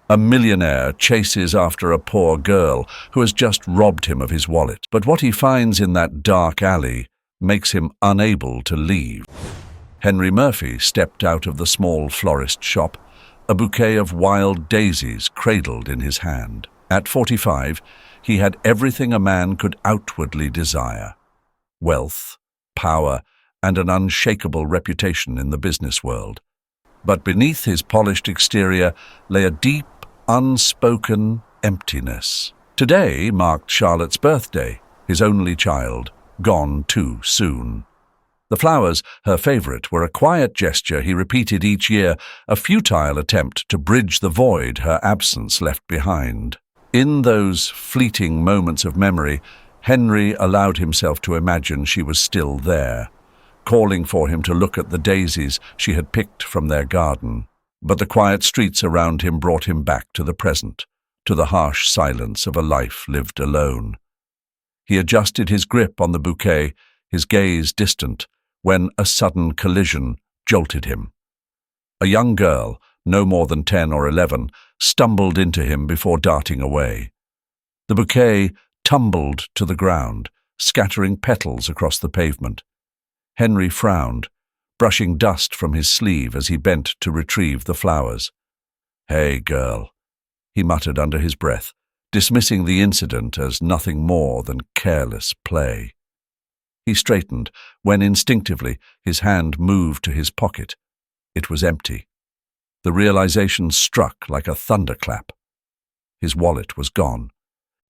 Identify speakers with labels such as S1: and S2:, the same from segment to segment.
S1: A millionaire chases after a poor girl who has just robbed him of his wallet. But what he finds in that dark alley makes him unable to leave. Henry Murphy stepped out of the small florist shop, a bouquet of wild daisies cradled in his hand. At 45, he had everything a man could outwardly desire: wealth, power, and an unshakable reputation in the business world. But beneath his polished exterior lay a deep, unspoken emptiness. Today marked Charlotte's birthday, his only child, gone too soon. The flowers, her favorite, were a quiet gesture he repeated each year, a futile attempt to bridge the void her absence left behind. In those fleeting moments of memory, Henry allowed himself to imagine she was still there, calling for him to look at the daisies she had picked from their garden. But the quiet streets around him brought him back to the present, to the harsh silence of a life lived alone. He adjusted his grip on the bouquet, his gaze distant, when a sudden collision jolted him. A young girl, no more than 10 or 11, stumbled into him before darting away. The bouquet tumbled to the ground, scattering petals across the pavement. Henry frowned, brushing dust from his sleeve as he bent to retrieve the flowers. "Hey, girl," he muttered under his breath, dismissing the incident as nothing more than careless play. He straightened when instinctively his hand moved to his pocket. It was empty. The realization struck like a thunderclap. His wallet was gone.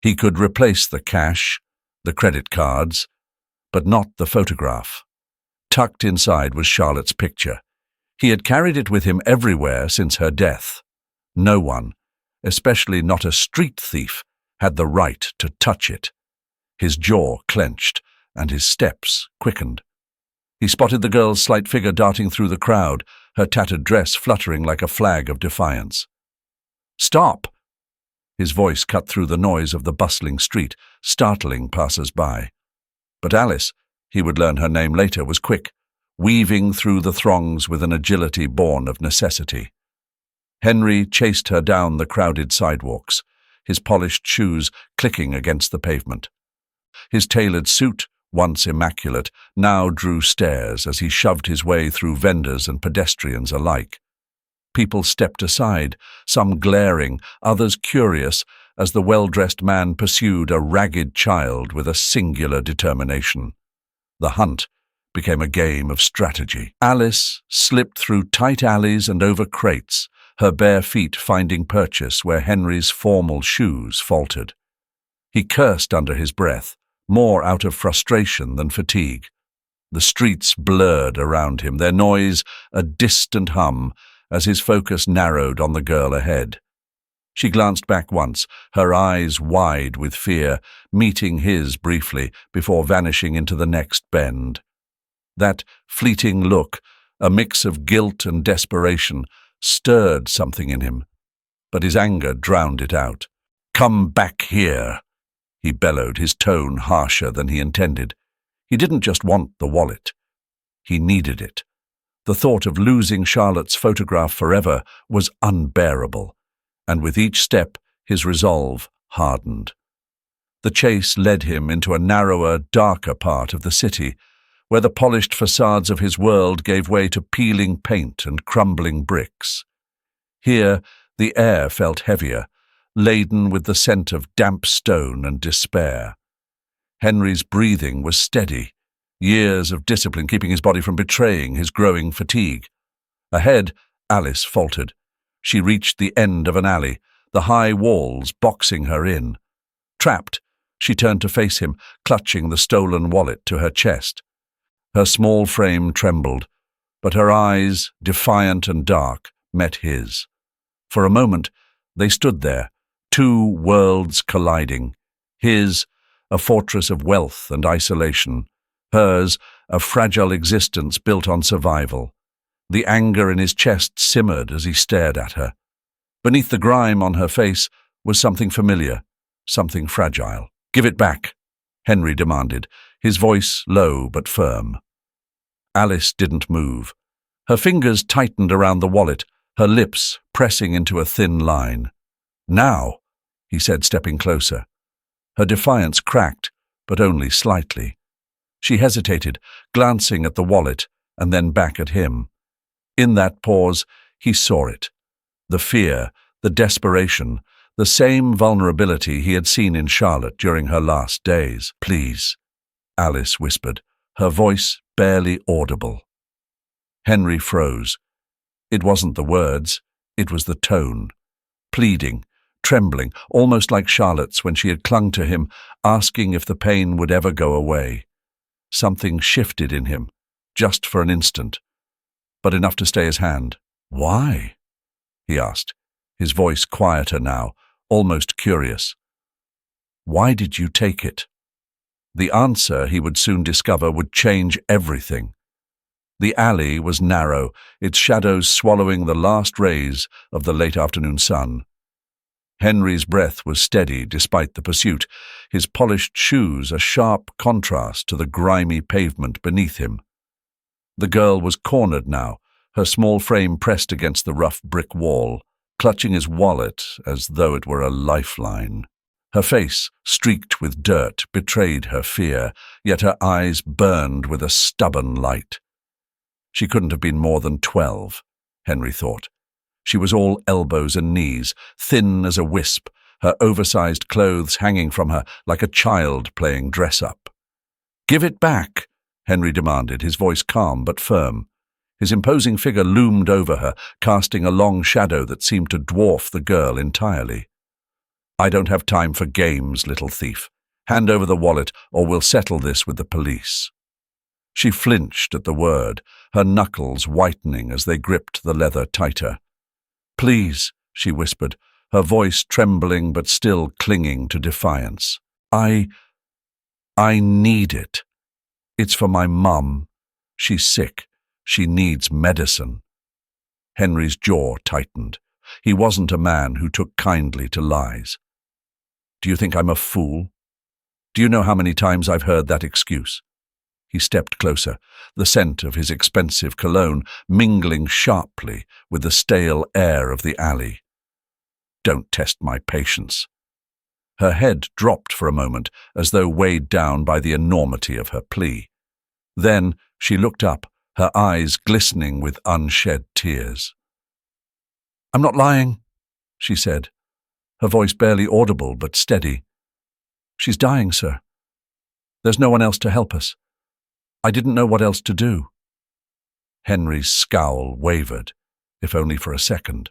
S1: He could replace the cash, the credit cards, but not the photograph. Tucked inside was Charlotte's picture. He had carried it with him everywhere since her death. No one, especially not a street thief, had the right to touch it. His jaw clenched, and his steps quickened. He spotted the girl's slight figure darting through the crowd, her tattered dress fluttering like a flag of defiance. "Stop!" His voice cut through the noise of the bustling street, startling passers-by. But Alice, he would learn her name later, was quick, weaving through the throngs with an agility born of necessity. Henry chased her down the crowded sidewalks, his polished shoes clicking against the pavement. His tailored suit, once immaculate, now drew stares as he shoved his way through vendors and pedestrians alike. People stepped aside, some glaring, others curious, as the well-dressed man pursued a ragged child with a singular determination. The hunt became a game of strategy. Alice slipped through tight alleys and over crates, her bare feet finding purchase where Henry's formal shoes faltered. He cursed under his breath, more out of frustration than fatigue. The streets blurred around him, their noise a distant hum, as his focus narrowed on the girl ahead. She glanced back once, her eyes wide with fear, meeting his briefly before vanishing into the next bend. That fleeting look, a mix of guilt and desperation, stirred something in him, but his anger drowned it out. "Come back here," he bellowed, his tone harsher than he intended. He didn't just want the wallet. He needed it. The thought of losing Charlotte's photograph forever was unbearable, and with each step his resolve hardened. The chase led him into a narrower, darker part of the city, where the polished facades of his world gave way to peeling paint and crumbling bricks. Here the air felt heavier, laden with the scent of damp stone and despair. Henry's breathing was steady, years of discipline keeping his body from betraying his growing fatigue. Ahead, Alice faltered. She reached the end of an alley, the high walls boxing her in. Trapped, she turned to face him, clutching the stolen wallet to her chest. Her small frame trembled, but her eyes, defiant and dark, met his. For a moment, they stood there, two worlds colliding. His, a fortress of wealth and isolation. Hers, a fragile existence built on survival. The anger in his chest simmered as he stared at her. Beneath the grime on her face was something familiar, something fragile. "Give it back," Henry demanded, his voice low but firm. Alice didn't move. Her fingers tightened around the wallet, her lips pressing into a thin line. Now, he said, stepping closer. Her defiance cracked, but only slightly. She hesitated, glancing at the wallet and then back at him. In that pause, he saw it. The fear, the desperation, the same vulnerability he had seen in Charlotte during her last days. "Please," Alice whispered, her voice barely audible. Henry froze. It wasn't the words, it was the tone. Pleading, trembling, almost like Charlotte's when she had clung to him, asking if the pain would ever go away. Something shifted in him, just for an instant, but enough to stay his hand. "Why?" he asked, his voice quieter now, almost curious. "Why did you take it?" The answer, he would soon discover, would change everything. The alley was narrow, its shadows swallowing the last rays of the late afternoon sun. Henry's breath was steady despite the pursuit, his polished shoes a sharp contrast to the grimy pavement beneath him. The girl was cornered now, her small frame pressed against the rough brick wall, clutching his wallet as though it were a lifeline. Her face, streaked with dirt, betrayed her fear, yet her eyes burned with a stubborn light. She couldn't have been more than 12, Henry thought. She was all elbows and knees, thin as a wisp, her oversized clothes hanging from her like a child playing dress-up. "Give it back," Henry demanded, his voice calm but firm. His imposing figure loomed over her, casting a long shadow that seemed to dwarf the girl entirely. "I don't have time for games, little thief. Hand over the wallet, or we'll settle this with the police." She flinched at the word, her knuckles whitening as they gripped the leather tighter. "Please," she whispered, her voice trembling but still clinging to defiance. I need it. It's for my mum. She's sick. She needs medicine." Henry's jaw tightened. He wasn't a man who took kindly to lies. "Do you think I'm a fool? Do you know how many times I've heard that excuse?" He stepped closer, the scent of his expensive cologne mingling sharply with the stale air of the alley. "Don't test my patience." Her head dropped for a moment, as though weighed down by the enormity of her plea. Then she looked up, her eyes glistening with unshed tears. "I'm not lying," she said, her voice barely audible but steady. "She's dying, sir. There's no one else to help us. I didn't know what else to do." Henry's scowl wavered, if only for a second.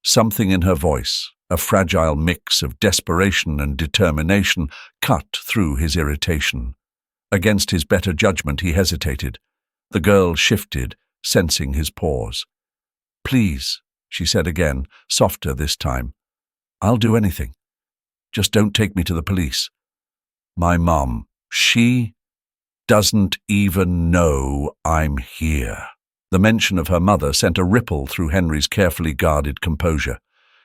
S1: Something in her voice, a fragile mix of desperation and determination, cut through his irritation. Against his better judgment, he hesitated. The girl shifted, sensing his pause. "Please," she said again, softer this time. "I'll do anything. Just don't take me to the police. My mum, she doesn't even know I'm here." The mention of her mother sent a ripple through Henry's carefully guarded composure.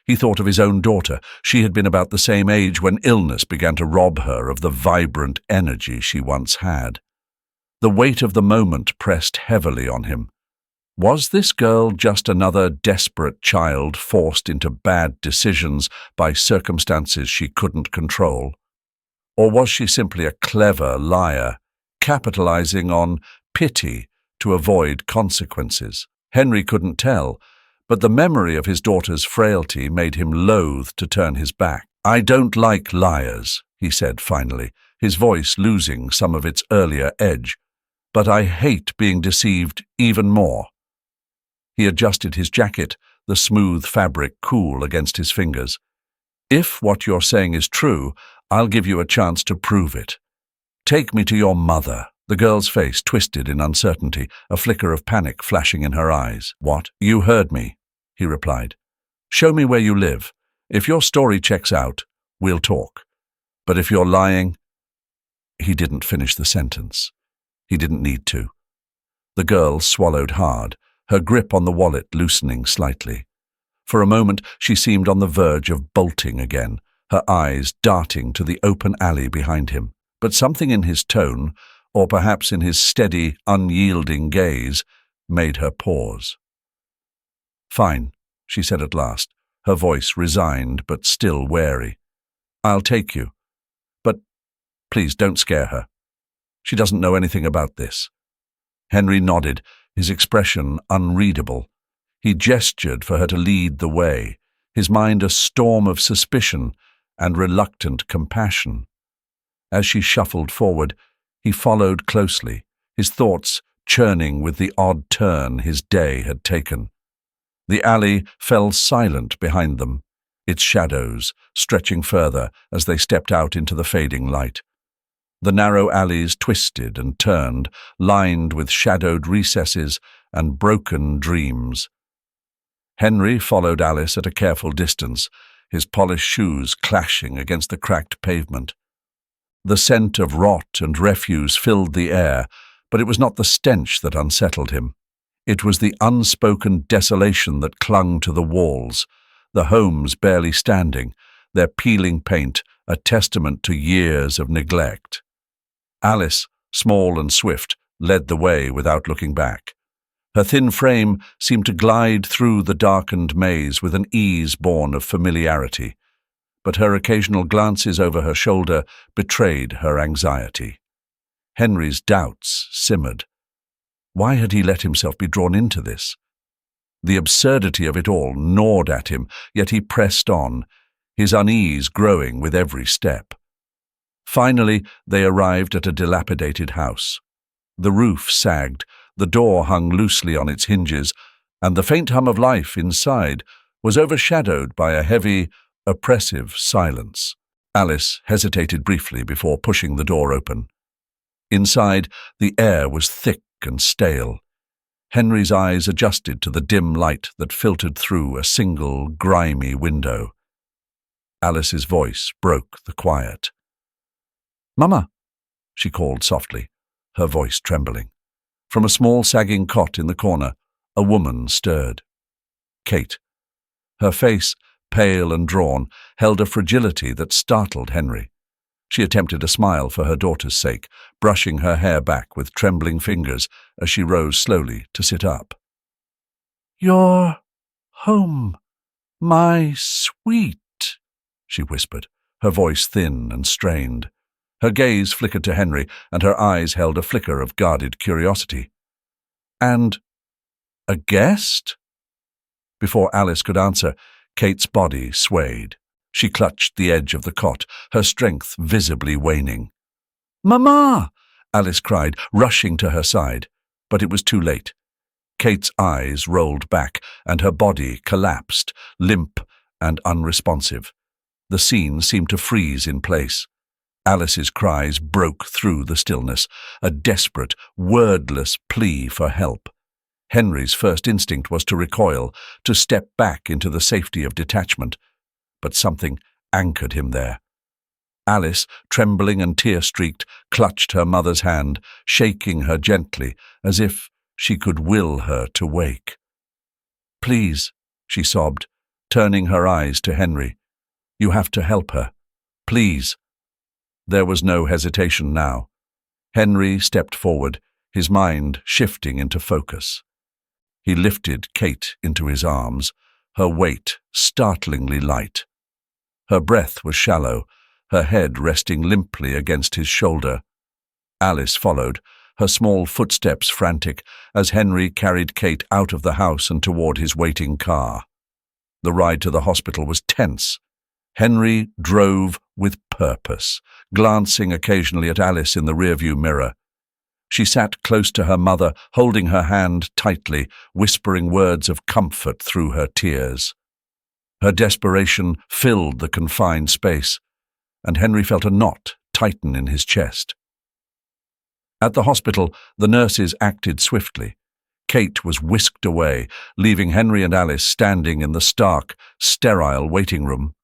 S1: He thought of his own daughter. She had been about the same age when illness began to rob her of the vibrant energy she once had. The weight of the moment pressed heavily on him. Was this girl just another desperate child forced into bad decisions by circumstances she couldn't control? Or was she simply a clever liar, capitalizing on pity to avoid consequences? Henry couldn't tell, but the memory of his daughter's frailty made him loath to turn his back. "I don't like liars," he said finally, his voice losing some of its earlier edge. "But I hate being deceived even more." He adjusted his jacket, the smooth fabric cool against his fingers. "If what you're saying is true, I'll give you a chance to prove it. Take me to your mother." The girl's face twisted in uncertainty, a flicker of panic flashing in her eyes. "What? You heard me," he replied. "Show me where you live. If your story checks out, we'll talk. But if you're lying—" He didn't finish the sentence. He didn't need to. The girl swallowed hard, her grip on the wallet loosening slightly. For a moment, she seemed on the verge of bolting again, her eyes darting to the open alley behind him. But something in his tone, or perhaps in his steady, unyielding gaze, made her pause. "Fine," she said at last, her voice resigned but still wary. "I'll take you. But please don't scare her. She doesn't know anything about this." Henry nodded, his expression unreadable. He gestured for her to lead the way, his mind a storm of suspicion and reluctant compassion. As she shuffled forward, he followed closely, his thoughts churning with the odd turn his day had taken. The alley fell silent behind them, its shadows stretching further as they stepped out into the fading light. The narrow alleys twisted and turned, lined with shadowed recesses and broken dreams. Henry followed Alice at a careful distance, his polished shoes clashing against the cracked pavement. The scent of rot and refuse filled the air, but it was not the stench that unsettled him. It was the unspoken desolation that clung to the walls, the homes barely standing, their peeling paint a testament to years of neglect. Alice, small and swift, led the way without looking back. Her thin frame seemed to glide through the darkened maze with an ease born of familiarity, but her occasional glances over her shoulder betrayed her anxiety. Henry's doubts simmered. Why had he let himself be drawn into this? The absurdity of it all gnawed at him, yet he pressed on, his unease growing with every step. Finally, they arrived at a dilapidated house. The roof sagged, the door hung loosely on its hinges, and the faint hum of life inside was overshadowed by a heavy, oppressive silence. Alice hesitated briefly before pushing the door open. Inside, the air was thick and stale. Henry's eyes adjusted to the dim light that filtered through a single, grimy window. Alice's voice broke the quiet. "Mama," she called softly, her voice trembling. From a small sagging cot in the corner, a woman stirred. Kate. Her face, pale and drawn, held a fragility that startled Henry. She attempted a smile for her daughter's sake, brushing her hair back with trembling fingers as she rose slowly to sit up. "You're home, my sweet," she whispered, her voice thin and strained. Her gaze flickered to Henry, and her eyes held a flicker of guarded curiosity. "And a guest?" Before Alice could answer, Kate's body swayed. She clutched the edge of the cot, her strength visibly waning. "Mama!" Alice cried, rushing to her side. But it was too late. Kate's eyes rolled back, and her body collapsed, limp and unresponsive. The scene seemed to freeze in place. Alice's cries broke through the stillness, a desperate, wordless plea for help. Henry's first instinct was to recoil, to step back into the safety of detachment, but something anchored him there. Alice, trembling and tear-streaked, clutched her mother's hand, shaking her gently, as if she could will her to wake. "Please," she sobbed, turning her eyes to Henry. "You have to help her. Please." There was no hesitation now. Henry stepped forward, his mind shifting into focus. He lifted Kate into his arms, her weight startlingly light. Her breath was shallow, her head resting limply against his shoulder. Alice followed, her small footsteps frantic, as Henry carried Kate out of the house and toward his waiting car. The ride to the hospital was tense. Henry drove with purpose, glancing occasionally at Alice in the rearview mirror. She sat close to her mother, holding her hand tightly, whispering words of comfort through her tears. Her desperation filled the confined space, and Henry felt a knot tighten in his chest. At the hospital, the nurses acted swiftly. Kate was whisked away, leaving Henry and Alice standing in the stark, sterile waiting room.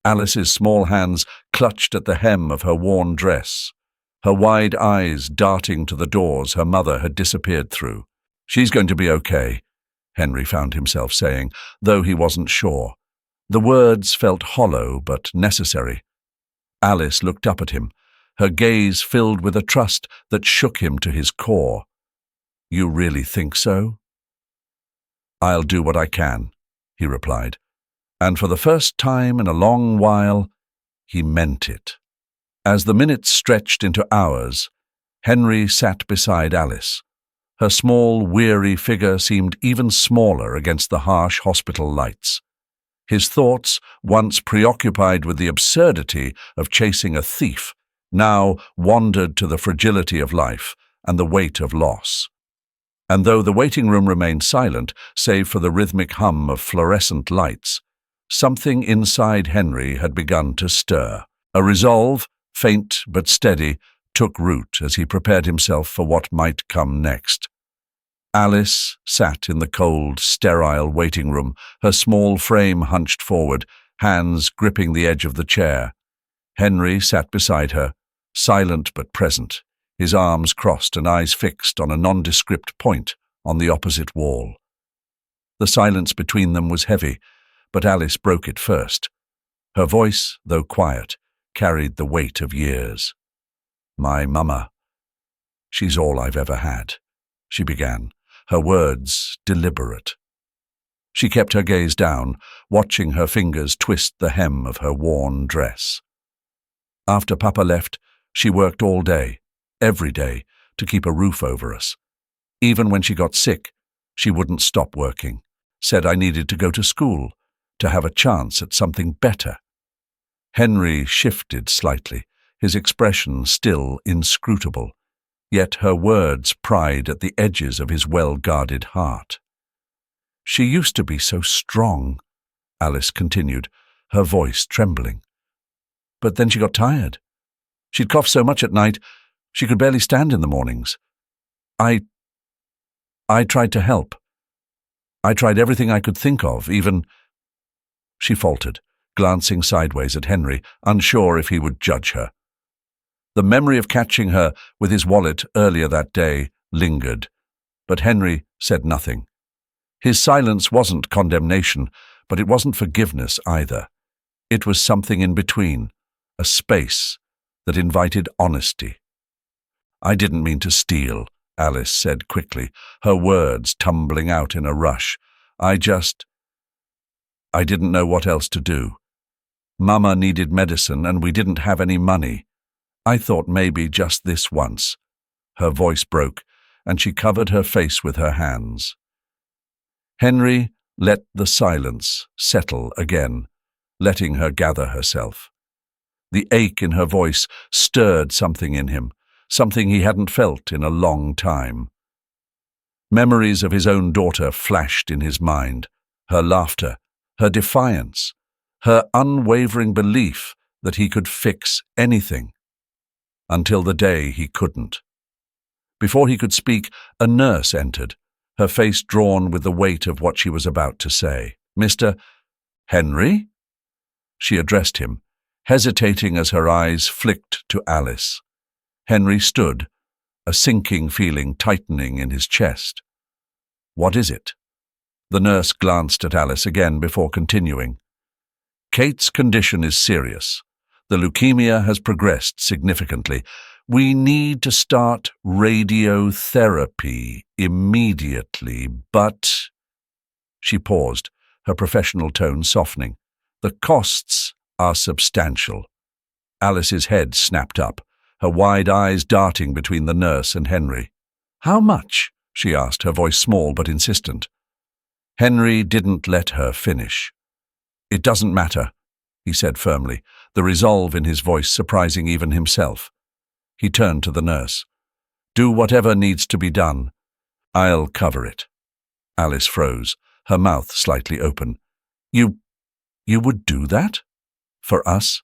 S1: Alice's small hands clutched at the hem of her worn dress, her wide eyes darting to the doors her mother had disappeared through. "She's going to be okay," Henry found himself saying, though he wasn't sure. The words felt hollow but necessary. Alice looked up at him, her gaze filled with a trust that shook him to his core. "You really think so?" "I'll do what I can," he replied. And for the first time in a long while, he meant it. As the minutes stretched into hours, Henry sat beside Alice. Her small, weary figure seemed even smaller against the harsh hospital lights. His thoughts, once preoccupied with the absurdity of chasing a thief, now wandered to the fragility of life and the weight of loss. And though the waiting room remained silent, save for the rhythmic hum of fluorescent lights, something inside Henry had begun to stir. A resolve, faint but steady, took root as he prepared himself for what might come next. Alice sat in the cold, sterile waiting room, her small frame hunched forward, hands gripping the edge of the chair. Henry sat beside her, silent but present, his arms crossed and eyes fixed on a nondescript point on the opposite wall. The silence between them was heavy, but Alice broke it first. Her voice, though quiet, carried the weight of years. "My mama, she's all I've ever had," she began, her words deliberate. She kept her gaze down, watching her fingers twist the hem of her worn dress. After Papa left, she worked all day, every day, to keep a roof over us. Even when she got sick, she wouldn't stop working, said I needed to go to school, to have a chance at something better. Henry shifted slightly, his expression still inscrutable, yet her words pried at the edges of his well-guarded heart. "She used to be so strong," Alice continued, her voice trembling. "But then she got tired. She'd cough so much at night, she could barely stand in the mornings. I tried to help. I tried everything I could think of, even—" She faltered, glancing sideways at Henry, unsure if he would judge her. The memory of catching her with his wallet earlier that day lingered, but Henry said nothing. His silence wasn't condemnation, but it wasn't forgiveness either. It was something in between, a space that invited honesty. "I didn't mean to steal," Alice said quickly, her words tumbling out in a rush. I didn't know what else to do. Mama needed medicine and we didn't have any money. I thought maybe just this once." Her voice broke, and she covered her face with her hands. Henry let the silence settle again, letting her gather herself. The ache in her voice stirred something in him, something he hadn't felt in a long time. Memories of his own daughter flashed in his mind, her laughter, her defiance, her unwavering belief that he could fix anything. Until the day he couldn't. Before he could speak, a nurse entered, her face drawn with the weight of what she was about to say. "Mr. Henry?" She addressed him, hesitating as her eyes flicked to Alice. Henry stood, a sinking feeling tightening in his chest. "What is it?" The nurse glanced at Alice again before continuing. "Kate's condition is serious. The leukemia has progressed significantly. We need to start radiotherapy immediately, but—" She paused, her professional tone softening. "The costs are substantial." Alice's head snapped up, her wide eyes darting between the nurse and Henry. "How much?" she asked, her voice small but insistent. Henry didn't let her finish. "It doesn't matter," he said firmly, the resolve in his voice surprising even himself. He turned to the nurse. "Do whatever needs to be done. I'll cover it." Alice froze, her mouth slightly open. You would do that? For us?"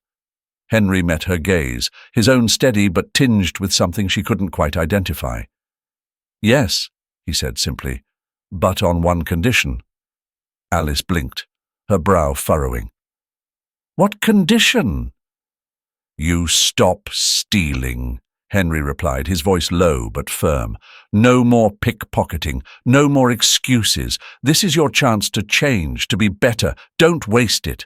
S1: Henry met her gaze, his own steady but tinged with something she couldn't quite identify. "Yes," he said simply, "but on one condition." Alice blinked, her brow furrowing. "What condition?" "You stop stealing," Henry replied, his voice low but firm. "No more pickpocketing, no more excuses. This is your chance to change, to be better. Don't waste it."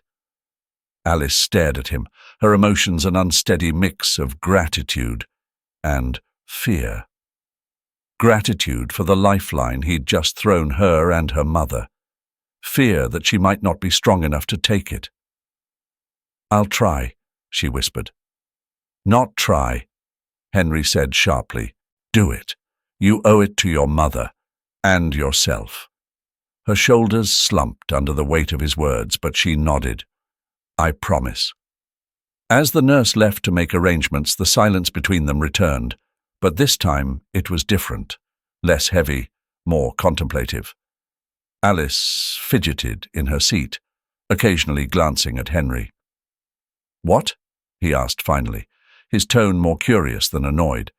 S1: Alice stared at him, her emotions an unsteady mix of gratitude and fear. Gratitude for the lifeline he'd just thrown her and her mother. fear that she might not be strong enough to take it. "I'll try," she whispered. "Not try," Henry said sharply. "Do it. You owe it to your mother and yourself." Her shoulders slumped under the weight of his words, but she nodded. "I promise." As the nurse left to make arrangements, the silence between them returned, but this time it was different, less heavy, more contemplative. Alice fidgeted in her seat, occasionally glancing at Henry. "What?" he asked finally, his tone more curious than annoyed.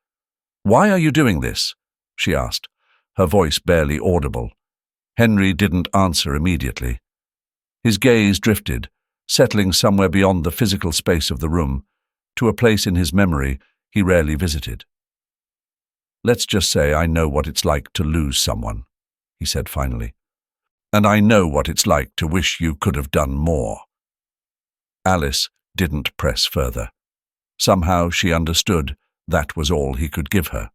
S1: "Why are you doing this?" she asked, her voice barely audible. Henry didn't answer immediately. His gaze drifted, settling somewhere beyond the physical space of the room, to a place in his memory he rarely visited. "Let's just say I know what it's like to lose someone," he said finally. "And I know what it's like to wish you could have done more." Alice didn't press further. Somehow she understood that was all he could give her.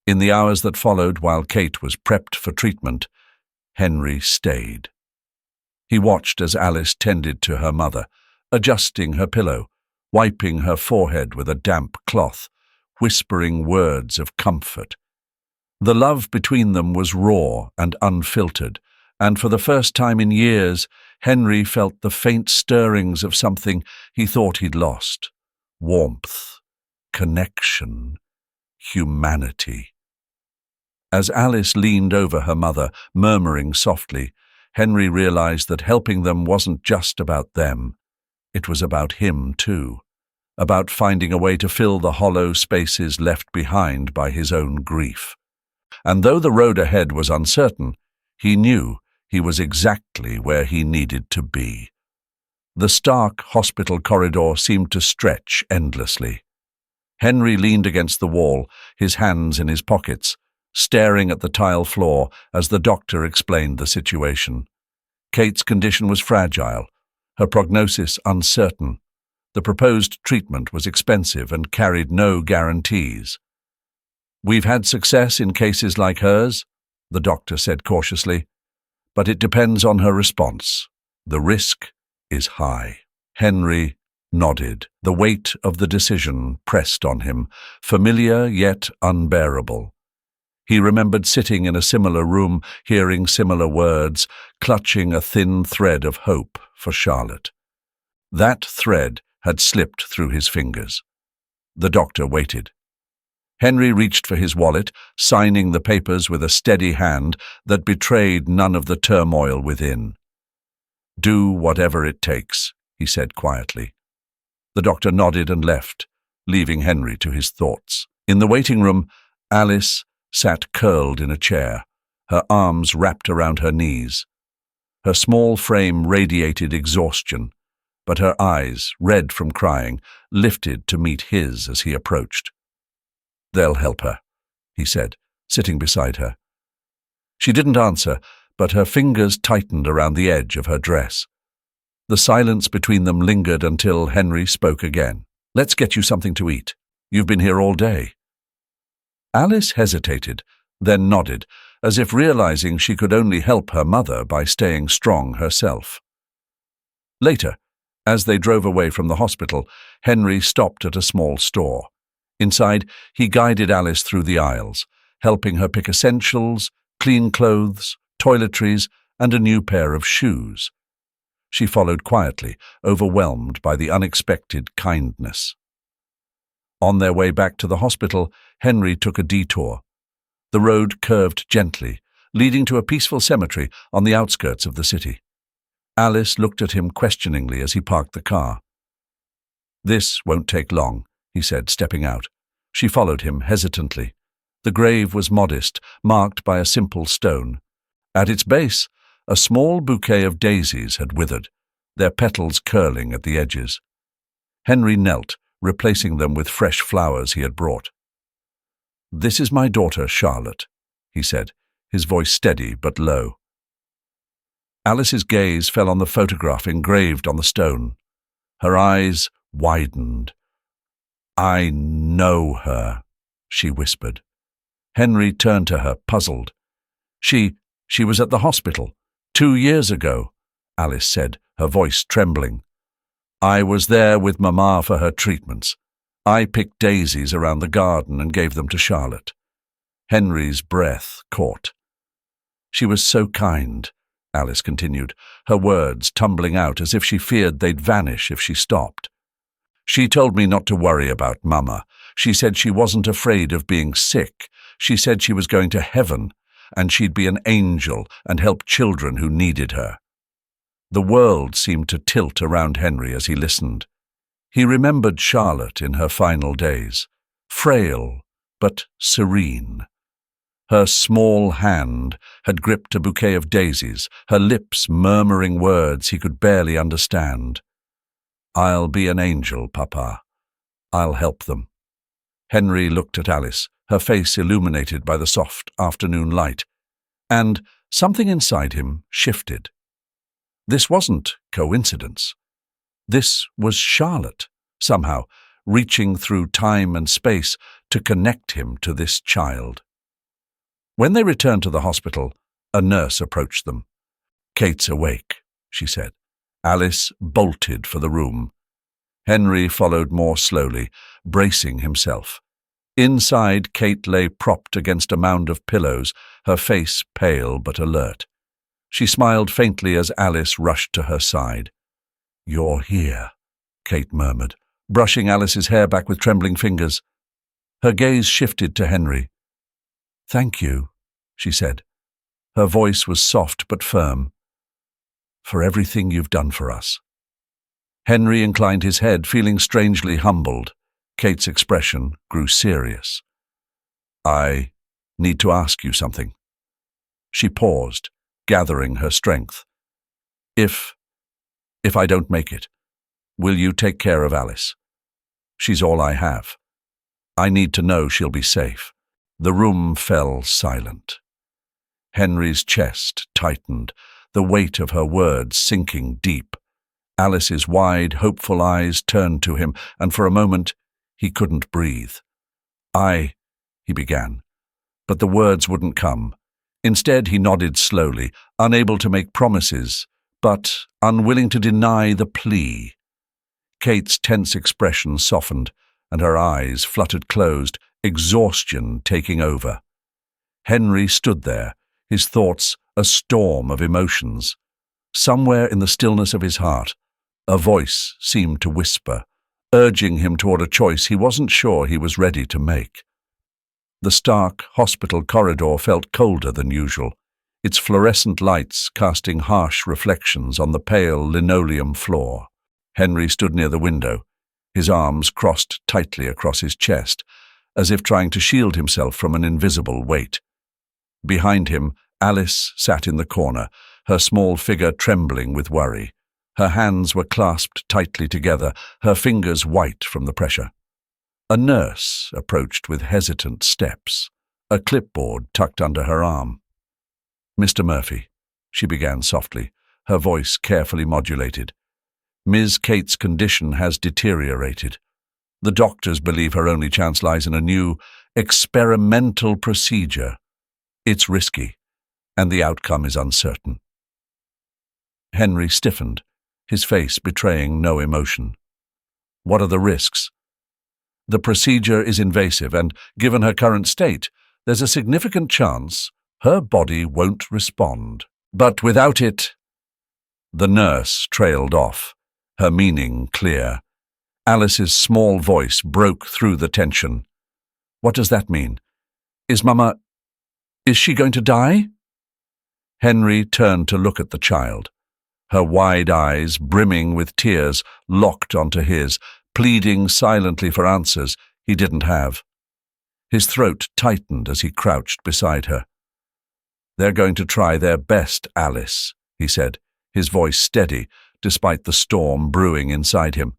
S1: In the hours that followed, while Kate was prepped for treatment, Henry stayed. He watched as Alice tended to her mother, adjusting her pillow, wiping her forehead with a damp cloth, whispering words of comfort. The love between them was raw and unfiltered, and for the first time in years, Henry felt the faint stirrings of something he thought he'd lost: warmth, connection, humanity. As Alice leaned over her mother, murmuring softly, Henry realized that helping them wasn't just about them. It was about him, too, about finding a way to fill the hollow spaces left behind by his own grief. And though the road ahead was uncertain, he knew he was exactly where he needed to be. The stark hospital corridor seemed to stretch endlessly. Henry leaned against the wall, his hands in his pockets, staring at the tile floor as the doctor explained the situation. Kate's condition was fragile, her prognosis uncertain. The proposed treatment was expensive and carried no guarantees. "We've had success in cases like hers," the doctor said cautiously, "but it depends on her response. The risk is high." Henry nodded. The weight of the decision pressed on him, familiar yet unbearable. He remembered sitting in a similar room, hearing similar words, clutching a thin thread of hope for Charlotte. That thread had slipped through his fingers. The doctor waited. Henry reached for his wallet, signing the papers with a steady hand that betrayed none of the turmoil within. "Do whatever it takes," he said quietly. The doctor nodded and left, leaving Henry to his thoughts. In the waiting room, Alice sat curled in a chair, her arms wrapped around her knees. Her small frame radiated exhaustion, but her eyes, red from crying, lifted to meet his as he approached. "They'll help her," he said, sitting beside her. She didn't answer, but her fingers tightened around the edge of her dress. The silence between them lingered until Henry spoke again. "Let's get you something to eat. You've been here all day." Alice hesitated, then nodded, as if realizing she could only help her mother by staying strong herself. Later, as they drove away from the hospital, Henry stopped at a small store. Inside, he guided Alice through the aisles, helping her pick essentials, clean clothes, toiletries, and a new pair of shoes. She followed quietly, overwhelmed by the unexpected kindness. On their way back to the hospital, Henry took a detour. The road curved gently, leading to a peaceful cemetery on the outskirts of the city. Alice looked at him questioningly as he parked the car. "This won't take long," he said, stepping out. She followed him hesitantly. The grave was modest, marked by a simple stone. At its base, a small bouquet of daisies had withered, their petals curling at the edges. Henry knelt, replacing them with fresh flowers he had brought. "This is my daughter, Charlotte," he said, his voice steady but low. Alice's gaze fell on the photograph engraved on the stone. Her eyes widened. "I know her," she whispered. Henry turned to her, puzzled. She was at the hospital. 2 years ago, Alice said, her voice trembling. I was there with Mama for her treatments. I picked daisies around the garden and gave them to Charlotte. Henry's breath caught. She was so kind, Alice continued, her words tumbling out as if she feared they'd vanish if she stopped. She told me not to worry about Mama. She said she wasn't afraid of being sick. She said she was going to heaven, and she'd be an angel and help children who needed her. The world seemed to tilt around Henry as he listened. He remembered Charlotte in her final days, frail but serene. Her small hand had gripped a bouquet of daisies, her lips murmuring words he could barely understand. I'll be an angel, Papa. I'll help them. Henry looked at Alice, her face illuminated by the soft afternoon light, and something inside him shifted. This wasn't coincidence. This was Charlotte, somehow, reaching through time and space to connect him to this child. When they returned to the hospital, a nurse approached them. Kate's awake, she said. Alice bolted for the room. Henry followed more slowly, bracing himself. Inside, Kate lay propped against a mound of pillows, her face pale but alert. She smiled faintly as Alice rushed to her side. You're here, Kate murmured, brushing Alice's hair back with trembling fingers. Her gaze shifted to Henry. Thank you, she said. Her voice was soft but firm. For everything you've done for us. Henry inclined his head, feeling strangely humbled. Kate's expression grew serious. I need to ask you something. She paused, gathering her strength. If I don't make it, will you take care of Alice? She's all I have. I need to know she'll be safe. The room fell silent. Henry's chest tightened, the weight of her words sinking deep. Alice's wide, hopeful eyes turned to him, and for a moment he couldn't breathe. He began, but the words wouldn't come. Instead, he nodded slowly, unable to make promises, but unwilling to deny the plea. Kate's tense expression softened, and her eyes fluttered closed, exhaustion taking over. Henry stood there, his thoughts a storm of emotions. Somewhere in the stillness of his heart, a voice seemed to whisper, urging him toward a choice he wasn't sure he was ready to make. The stark hospital corridor felt colder than usual, its fluorescent lights casting harsh reflections on the pale linoleum floor. Henry stood near the window, his arms crossed tightly across his chest, as if trying to shield himself from an invisible weight. Behind him, Alice sat in the corner, her small figure trembling with worry. Her hands were clasped tightly together, her fingers white from the pressure. A nurse approached with hesitant steps, a clipboard tucked under her arm. Mr. Murphy, she began softly, her voice carefully modulated. Ms. Kate's condition has deteriorated. The doctors believe her only chance lies in a new, experimental procedure. It's risky, and the outcome is uncertain. Henry stiffened, his face betraying no emotion. What are the risks? The procedure is invasive, and given her current state, there's a significant chance her body won't respond. But without it... The nurse trailed off, her meaning clear. Alice's small voice broke through the tension. What does that mean? Is she going to die? Henry turned to look at the child. Her wide eyes, brimming with tears, locked onto his, pleading silently for answers he didn't have. His throat tightened as he crouched beside her. They're going to try their best, Alice, he said, his voice steady, despite the storm brewing inside him.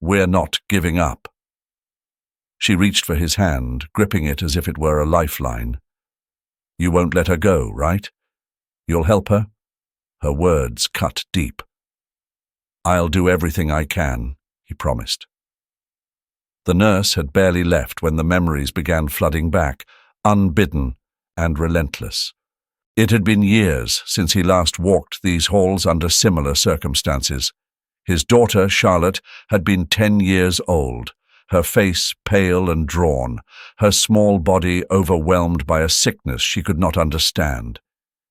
S1: We're not giving up. She reached for his hand, gripping it as if it were a lifeline. You won't let her go, right? You'll help her? Her words cut deep. I'll do everything I can, he promised. The nurse had barely left when the memories began flooding back, unbidden and relentless. It had been years since he last walked these halls under similar circumstances. His daughter, Charlotte, had been 10 years old, her face pale and drawn, her small body overwhelmed by a sickness she could not understand.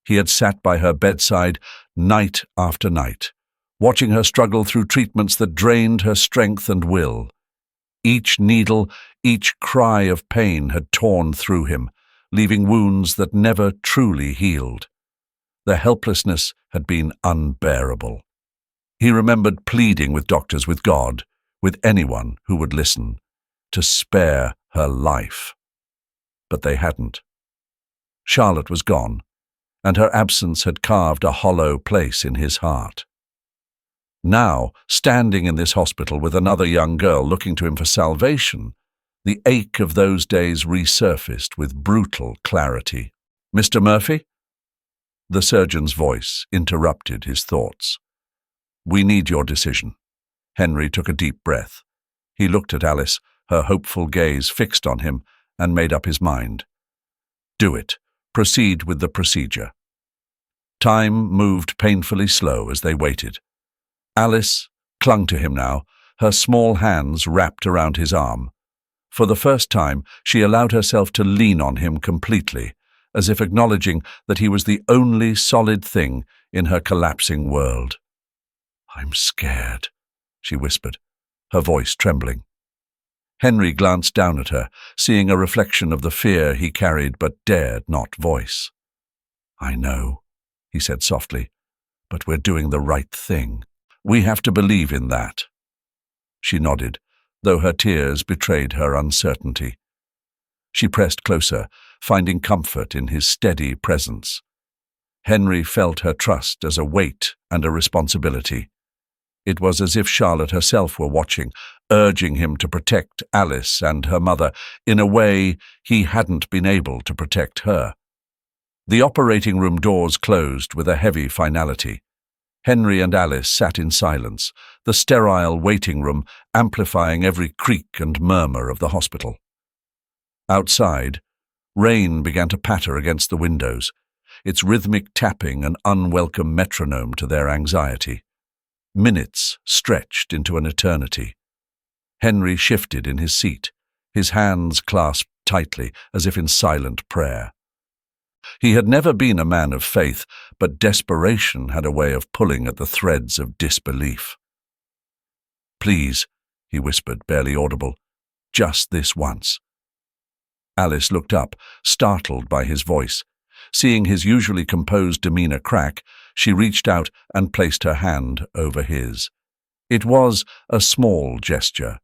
S1: He had sat by her bedside night after night, watching her struggle through treatments that drained her strength and will. Each needle, each cry of pain had torn through him, leaving wounds that never truly healed. The helplessness had been unbearable. He remembered pleading with doctors, with God, with anyone who would listen, to spare her life. But they hadn't. Charlotte was gone, and her absence had carved a hollow place in his heart. Now, standing in this hospital with another young girl looking to him for salvation, the ache of those days resurfaced with brutal clarity. "Mr. Murphy?" The surgeon's voice interrupted his thoughts. "We need your decision." Henry took a deep breath. He looked at Alice, her hopeful gaze fixed on him, and made up his mind. "Do it. Proceed with the procedure." Time moved painfully slow as they waited. Alice clung to him now, her small hands wrapped around his arm. For the first time, she allowed herself to lean on him completely, as if acknowledging that he was the only solid thing in her collapsing world. "I'm scared," she whispered, her voice trembling. Henry glanced down at her, seeing a reflection of the fear he carried but dared not voice. "I know," he said softly, "but we're doing the right thing. We have to believe in that." She nodded, though her tears betrayed her uncertainty. She pressed closer, finding comfort in his steady presence. Henry felt her trust as a weight and a responsibility. It was as if Charlotte herself were watching, urging him to protect Alice and her mother in a way he hadn't been able to protect her. The operating room doors closed with a heavy finality. Henry and Alice sat in silence, the sterile waiting room amplifying every creak and murmur of the hospital. Outside, rain began to patter against the windows, its rhythmic tapping an unwelcome metronome to their anxiety. Minutes stretched into an eternity. Henry shifted in his seat, his hands clasped tightly as if in silent prayer. He had never been a man of faith, but desperation had a way of pulling at the threads of disbelief. "Please," he whispered, barely audible, "just this once." Alice looked up, startled by his voice. Seeing his usually composed demeanor crack, she reached out and placed her hand over his. It was a small gesture,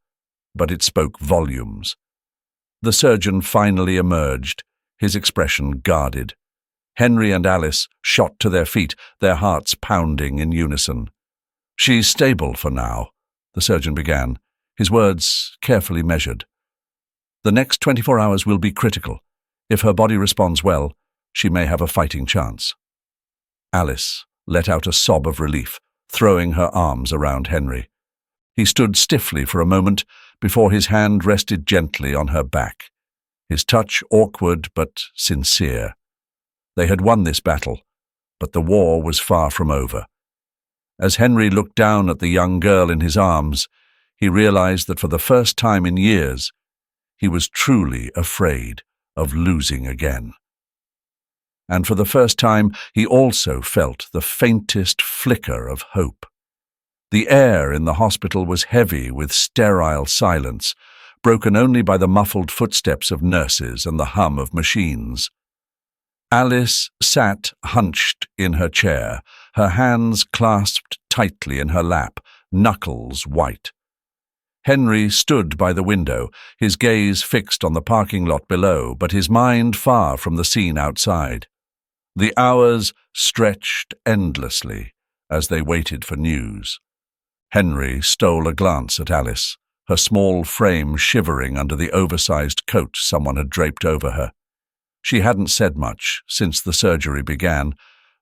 S1: but it spoke volumes. The surgeon finally emerged, his expression guarded. Henry and Alice shot to their feet, their hearts pounding in unison. "She's stable for now," the surgeon began, his words carefully measured. "The next 24 hours will be critical. If her body responds well, she may have a fighting chance." Alice let out a sob of relief, throwing her arms around Henry. He stood stiffly for a moment before his hand rested gently on her back, his touch awkward but sincere. They had won this battle, but the war was far from over. As Henry looked down at the young girl in his arms, he realized that for the first time in years, he was truly afraid of losing again. And for the first time, he also felt the faintest flicker of hope. The air in the hospital was heavy with sterile silence, broken only by the muffled footsteps of nurses and the hum of machines. Alice sat hunched in her chair, her hands clasped tightly in her lap, knuckles white. Henry stood by the window, his gaze fixed on the parking lot below, but his mind far from the scene outside. The hours stretched endlessly as they waited for news. Henry stole a glance at Alice, her small frame shivering under the oversized coat someone had draped over her. She hadn't said much since the surgery began,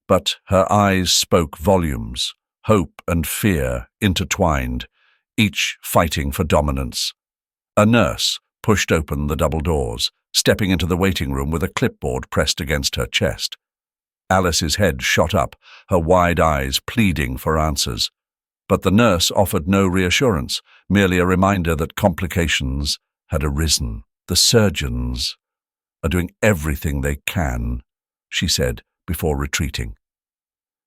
S1: but her eyes spoke volumes, hope and fear intertwined, each fighting for dominance. A nurse pushed open the double doors, stepping into the waiting room with a clipboard pressed against her chest. Alice's head shot up, her wide eyes pleading for answers. But the nurse offered no reassurance, merely a reminder that complications had arisen. "The surgeons are doing everything they can," she said before retreating.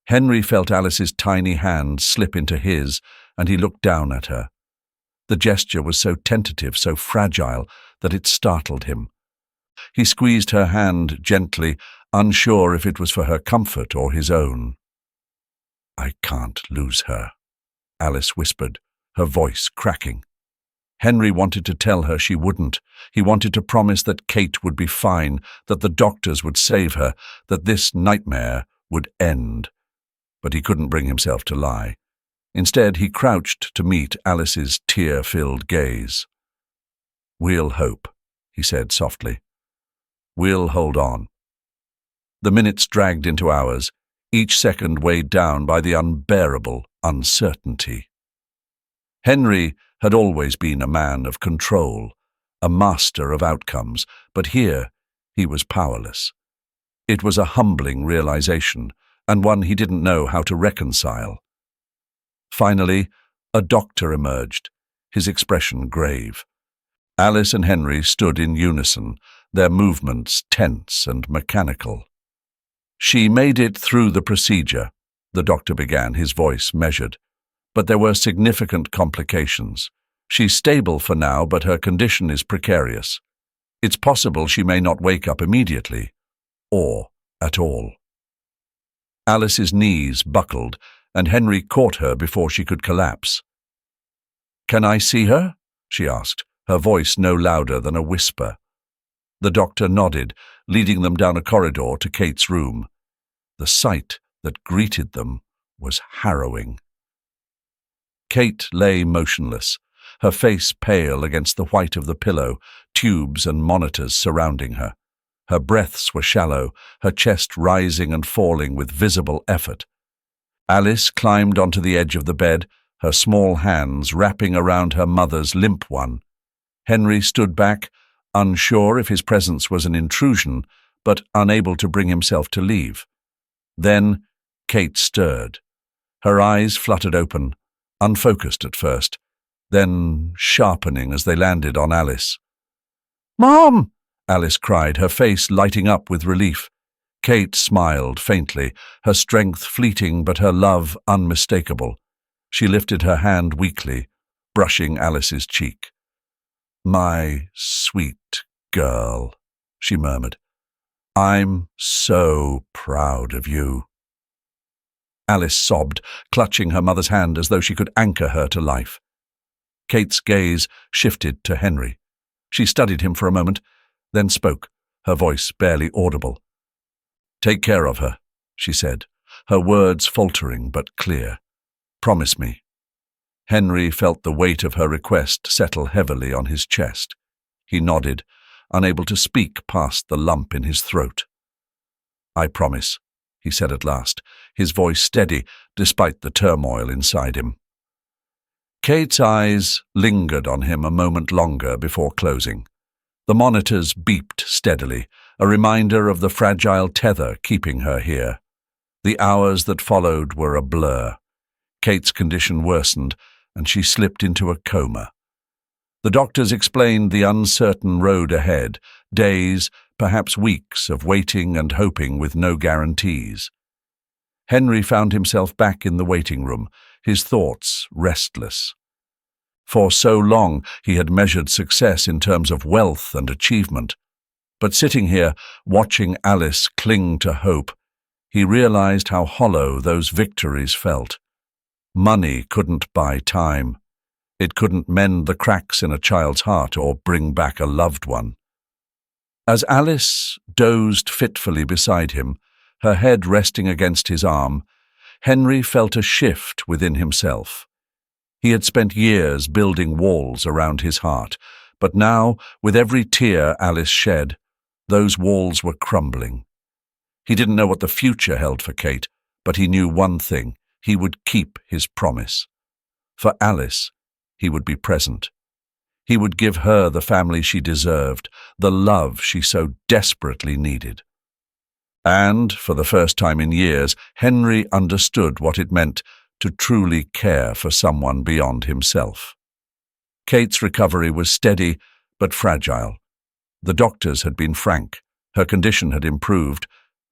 S1: Henry felt Alice's tiny hand slip into his, and he looked down at her. The gesture was so tentative, so fragile, that it startled him. He squeezed her hand gently, unsure if it was for her comfort or his own. "I can't lose her," Alice whispered, her voice cracking. Henry wanted to tell her she wouldn't. He wanted to promise that Kate would be fine, that the doctors would save her, that this nightmare would end. But he couldn't bring himself to lie. Instead, he crouched to meet Alice's tear-filled gaze. "We'll hope," he said softly. "We'll hold on." The minutes dragged into hours, each second weighed down by the unbearable uncertainty. Henry had always been a man of control, a master of outcomes, but here he was powerless. It was a humbling realization, and one he didn't know how to reconcile. Finally, a doctor emerged, his expression grave. Alice and Henry stood in unison, their movements tense and mechanical. "She made it through the procedure," the doctor began, his voice measured. "But there were significant complications. She's stable for now, but her condition is precarious. It's possible she may not wake up immediately, or at all." Alice's knees buckled, and Henry caught her before she could collapse. "Can I see her?" she asked, her voice no louder than a whisper. The doctor nodded, leading them down a corridor to Kate's room. The sight that greeted them was harrowing. Kate lay motionless, her face pale against the white of the pillow, tubes and monitors surrounding her. Her breaths were shallow, her chest rising and falling with visible effort. Alice climbed onto the edge of the bed, her small hands wrapping around her mother's limp one. Henry stood back, unsure if his presence was an intrusion, but unable to bring himself to leave. Then Kate stirred. Her eyes fluttered open, unfocused at first, then sharpening as they landed on Alice. "Mom!" Alice cried, her face lighting up with relief. Kate smiled faintly, her strength fleeting but her love unmistakable. She lifted her hand weakly, brushing Alice's cheek. "My sweet girl," she murmured. "I'm so proud of you." Alice sobbed, clutching her mother's hand as though she could anchor her to life. Kate's gaze shifted to Henry. She studied him for a moment, then spoke, her voice barely audible. "Take care of her," she said, her words faltering but clear. "Promise me." Henry felt the weight of her request settle heavily on his chest. He nodded, unable to speak past the lump in his throat. "I promise," he said at last, his voice steady despite the turmoil inside him. Kate's eyes lingered on him a moment longer before closing. The monitors beeped steadily, a reminder of the fragile tether keeping her here. The hours that followed were a blur. Kate's condition worsened, and she slipped into a coma. The doctors explained the uncertain road ahead, days, perhaps weeks of waiting and hoping with no guarantees. Henry found himself back in the waiting room, his thoughts restless. For so long he had measured success in terms of wealth and achievement. But sitting here, watching Alice cling to hope, he realized how hollow those victories felt. Money couldn't buy time. It couldn't mend the cracks in a child's heart or bring back a loved one. As Alice dozed fitfully beside him, her head resting against his arm, Henry felt a shift within himself. He had spent years building walls around his heart, but now, with every tear Alice shed, those walls were crumbling. He didn't know what the future held for Kate, but he knew one thing: he would keep his promise. For Alice, he would be present. He would give her the family she deserved, the love she so desperately needed. And, for the first time in years, Henry understood what it meant to truly care for someone beyond himself. Kate's recovery was steady but fragile. The doctors had been frank. Her condition had improved,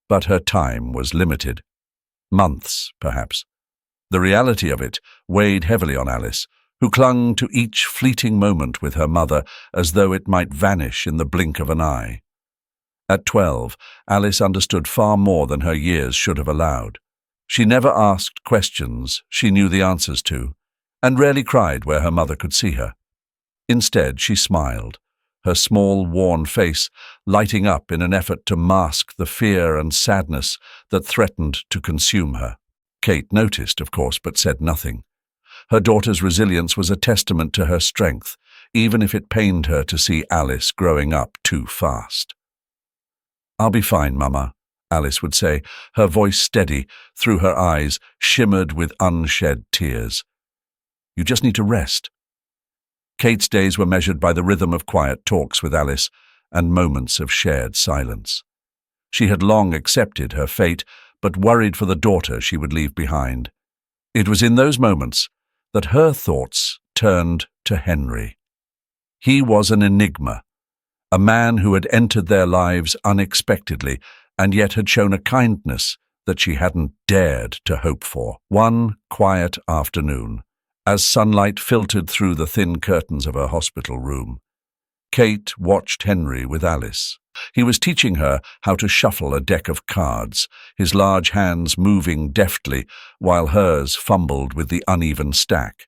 S1: but her time was limited. Months, perhaps. The reality of it weighed heavily on Alice, who clung to each fleeting moment with her mother as though it might vanish in the blink of an eye. At 12, Alice understood far more than her years should have allowed. She never asked questions she knew the answers to, and rarely cried where her mother could see her. Instead, she smiled, her small, worn face lighting up in an effort to mask the fear and sadness that threatened to consume her. Kate noticed, of course, but said nothing. Her daughter's resilience was a testament to her strength, even if it pained her to see Alice growing up too fast. "I'll be fine, Mama," Alice would say, her voice steady, through her eyes shimmered with unshed tears. "You just need to rest." Kate's days were measured by the rhythm of quiet talks with Alice and moments of shared silence. She had long accepted her fate, but worried for the daughter she would leave behind. It was in those moments that her thoughts turned to Henry. He was an enigma, a man who had entered their lives unexpectedly and yet had shown a kindness that she hadn't dared to hope for. One quiet afternoon, as sunlight filtered through the thin curtains of her hospital room, Kate watched Henry with Alice. He was teaching her how to shuffle a deck of cards, his large hands moving deftly while hers fumbled with the uneven stack.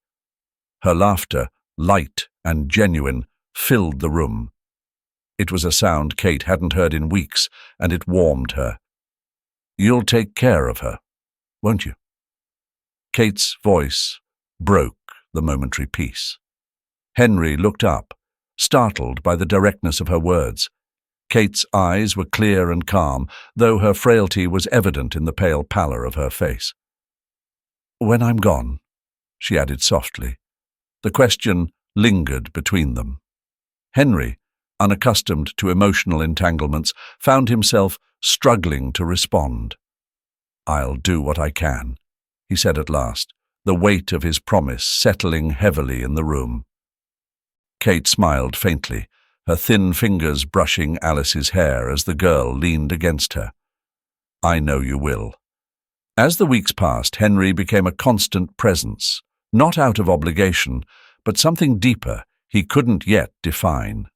S1: Her laughter, light and genuine, filled the room. It was a sound Kate hadn't heard in weeks, and it warmed her. "You'll take care of her, won't you?" Kate's voice broke the momentary peace. Henry looked up, startled by the directness of her words. Kate's eyes were clear and calm, though her frailty was evident in the pale pallor of her face. "When I'm gone," she added softly. The question lingered between them. Henry, unaccustomed to emotional entanglements, found himself struggling to respond. "I'll do what I can," he said at last, the weight of his promise settling heavily in the room. Kate smiled faintly, her thin fingers brushing Alice's hair as the girl leaned against her. "I know you will." As the weeks passed, Henry became a constant presence, not out of obligation, but something deeper he couldn't yet define.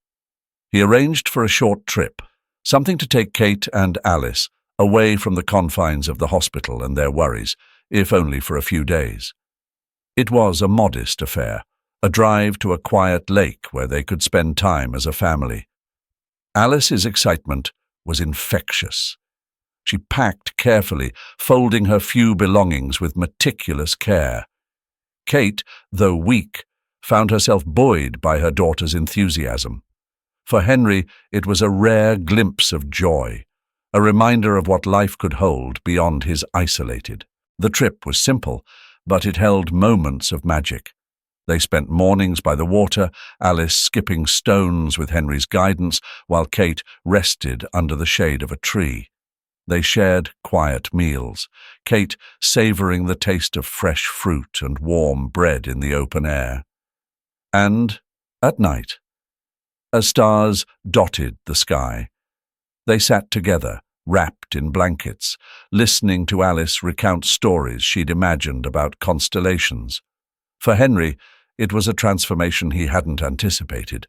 S1: He arranged for a short trip, something to take Kate and Alice away from the confines of the hospital and their worries, if only for a few days. It was a modest affair, a drive to a quiet lake where they could spend time as a family. Alice's excitement was infectious. She packed carefully, folding her few belongings with meticulous care. Kate, though weak, found herself buoyed by her daughter's enthusiasm. For Henry, it was a rare glimpse of joy, a reminder of what life could hold beyond his isolated. The trip was simple, but it held moments of magic. They spent mornings by the water, Alice skipping stones with Henry's guidance, while Kate rested under the shade of a tree. They shared quiet meals, Kate savoring the taste of fresh fruit and warm bread in the open air. And, at night, as stars dotted the sky, they sat together, wrapped in blankets, listening to Alice recount stories she'd imagined about constellations. For Henry, it was a transformation he hadn't anticipated.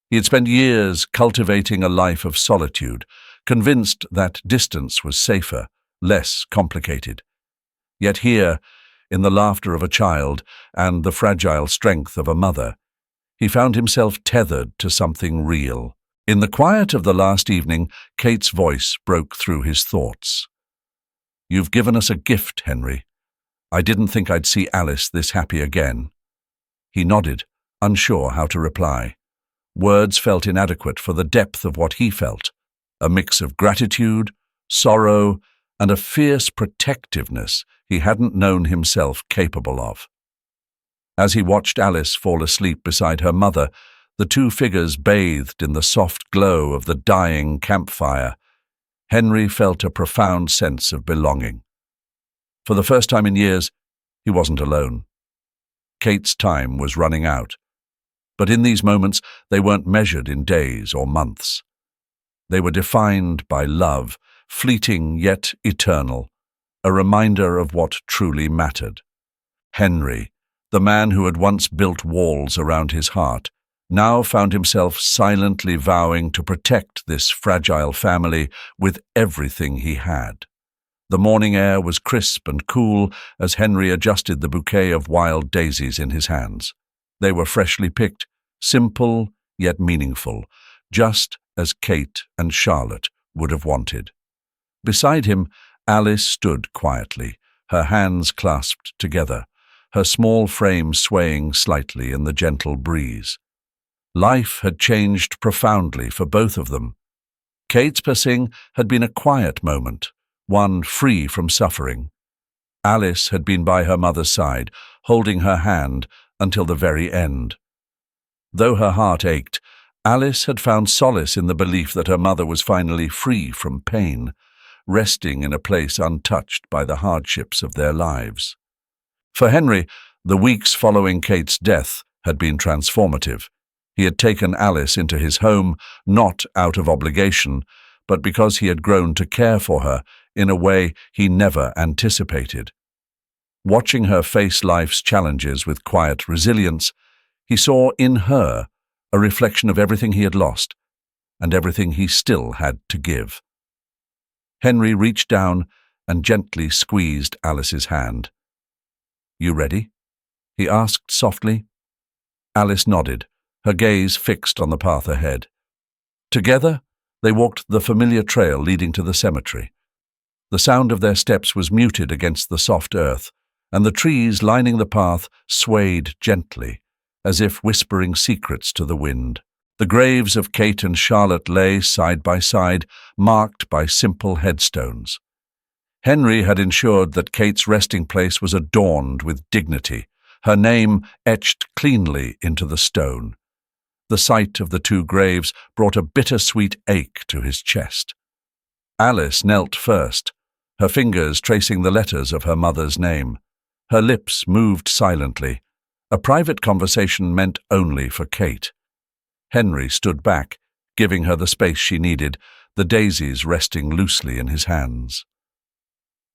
S1: He had spent years cultivating a life of solitude, convinced that distance was safer, less complicated. Yet here, in the laughter of a child and the fragile strength of a mother, he found himself tethered to something real. In the quiet of the last evening, Kate's voice broke through his thoughts. "You've given us a gift, Henry. I didn't think I'd see Alice this happy again." He nodded, unsure how to reply. Words felt inadequate for the depth of what he felt, a mix of gratitude, sorrow, and a fierce protectiveness he hadn't known himself capable of. As he watched Alice fall asleep beside her mother, the two figures bathed in the soft glow of the dying campfire, Henry felt a profound sense of belonging. For the first time in years, he wasn't alone. Kate's time was running out. But in these moments, they weren't measured in days or months. They were defined by love, fleeting yet eternal, a reminder of what truly mattered. Henry, the man who had once built walls around his heart, now found himself silently vowing to protect this fragile family with everything he had. The morning air was crisp and cool as Henry adjusted the bouquet of wild daisies in his hands. They were freshly picked, simple yet meaningful, just as Kate and Charlotte would have wanted. Beside him, Alice stood quietly, her hands clasped together, her small frame swaying slightly in the gentle breeze. Life had changed profoundly for both of them. Kate's passing had been a quiet moment, one free from suffering. Alice had been by her mother's side, holding her hand until the very end. Though her heart ached, Alice had found solace in the belief that her mother was finally free from pain, resting in a place untouched by the hardships of their lives. For Henry, the weeks following Kate's death had been transformative. He had taken Alice into his home, not out of obligation, but because he had grown to care for her in a way he never anticipated. Watching her face life's challenges with quiet resilience, he saw in her a reflection of everything he had lost and everything he still had to give. Henry reached down and gently squeezed Alice's hand. "You ready?" he asked softly. Alice nodded, her gaze fixed on the path ahead. Together, they walked the familiar trail leading to the cemetery. The sound of their steps was muted against the soft earth, and the trees lining the path swayed gently, as if whispering secrets to the wind. The graves of Kate and Charlotte lay side by side, marked by simple headstones. Henry had ensured that Kate's resting place was adorned with dignity, her name etched cleanly into the stone. The sight of the two graves brought a bittersweet ache to his chest. Alice knelt first, her fingers tracing the letters of her mother's name. Her lips moved silently, a private conversation meant only for Kate. Henry stood back, giving her the space she needed, the daisies resting loosely in his hands.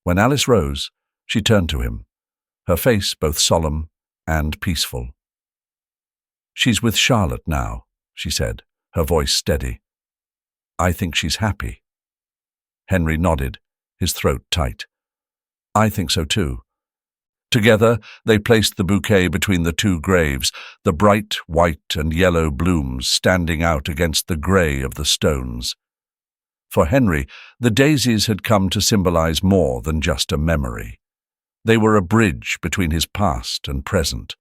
S1: When Alice rose, she turned to him, her face both solemn and peaceful. "She's with Charlotte now," she said, her voice steady. "I think she's happy." Henry nodded, his throat tight. "I think so too." Together, they placed the bouquet between the two graves, the bright white and yellow blooms standing out against the grey of the stones. For Henry, the daisies had come to symbolize more than just a memory. They were a bridge between his past and present,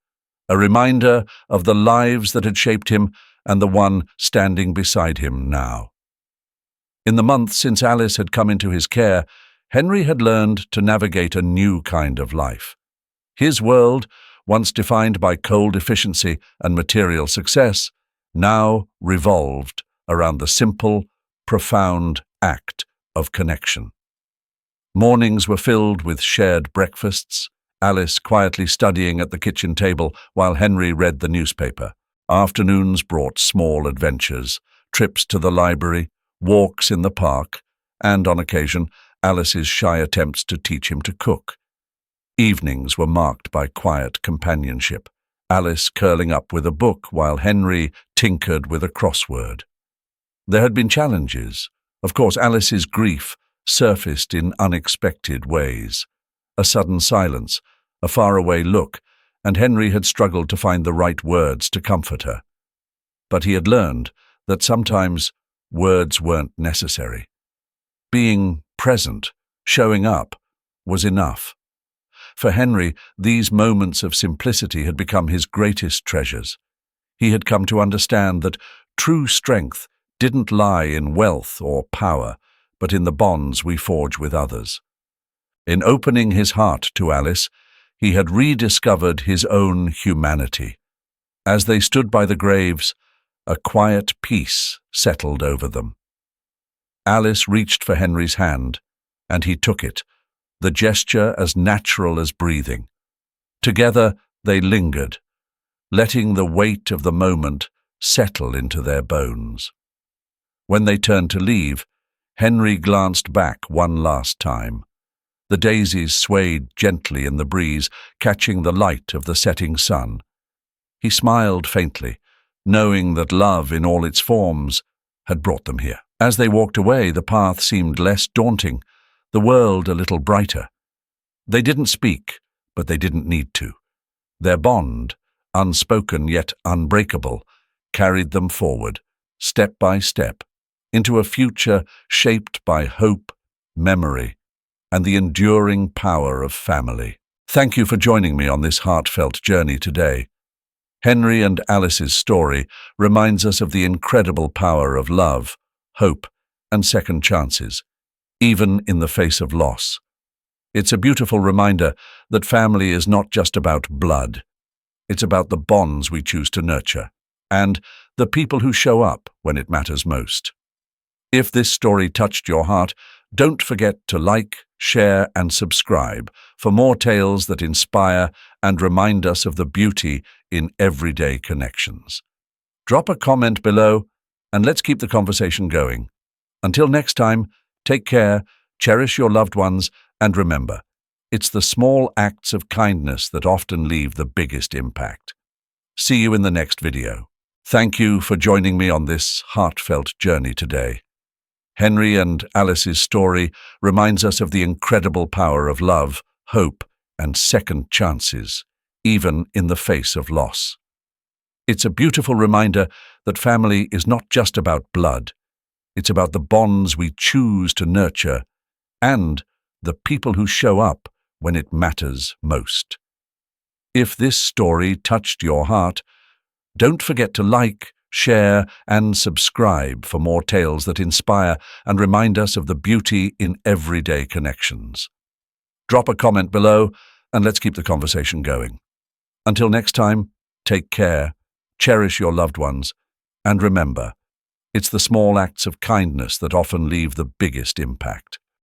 S1: a reminder of the lives that had shaped him and the one standing beside him now. In the months since Alice had come into his care, Henry had learned to navigate a new kind of life. His world, once defined by cold efficiency and material success, now revolved around the simple, profound act of connection. Mornings were filled with shared breakfasts, Alice quietly studying at the kitchen table while Henry read the newspaper. Afternoons brought small adventures, trips to the library, walks in the park, and, on occasion, Alice's shy attempts to teach him to cook. Evenings were marked by quiet companionship, Alice curling up with a book while Henry tinkered with a crossword. There had been challenges. Of course, Alice's grief surfaced in unexpected ways. A sudden silence, a faraway look, and Henry had struggled to find the right words to comfort her. But he had learned that sometimes words weren't necessary. Being present, showing up, was enough. For Henry, these moments of simplicity had become his greatest treasures. He had come to understand that true strength didn't lie in wealth or power, but in the bonds we forge with others. In opening his heart to Alice, he had rediscovered his own humanity. As they stood by the graves, a quiet peace settled over them. Alice reached for Henry's hand, and he took it, the gesture as natural as breathing. Together they lingered, letting the weight of the moment settle into their bones. When they turned to leave, Henry glanced back one last time. The daisies swayed gently in the breeze, catching the light of the setting sun. He smiled faintly, knowing that love in all its forms had brought them here. As they walked away, the path seemed less daunting, the world a little brighter. They didn't speak, but they didn't need to. Their bond, unspoken yet unbreakable, carried them forward, step by step, into a future shaped by hope, memory, and the enduring power of family. Thank you for joining me on this heartfelt journey today. Henry and Alice's story reminds us of the incredible power of love, hope, and second chances, even in the face of loss. It's a beautiful reminder that family is not just about blood. It's about the bonds we choose to nurture, and the people who show up when it matters most. If this story touched your heart, don't forget to like, share, and subscribe for more tales that inspire and remind us of the beauty in everyday connections. Drop a comment below, and let's keep the conversation going. Until next time, take care, cherish your loved ones, and remember, it's the small acts of kindness that often leave the biggest impact. See you in the next video. Thank you for joining me on this heartfelt journey today. Henry and Alice's story reminds us of the incredible power of love, hope, and second chances, even in the face of loss. It's a beautiful reminder that family is not just about blood. It's about the bonds we choose to nurture and the people who show up when it matters most. If this story touched your heart, don't forget to like, share, and subscribe for more tales that inspire and remind us of the beauty in everyday connections. Drop a comment below, and let's keep the conversation going. Until next time, take care, cherish your loved ones, and remember, it's the small acts of kindness that often leave the biggest impact.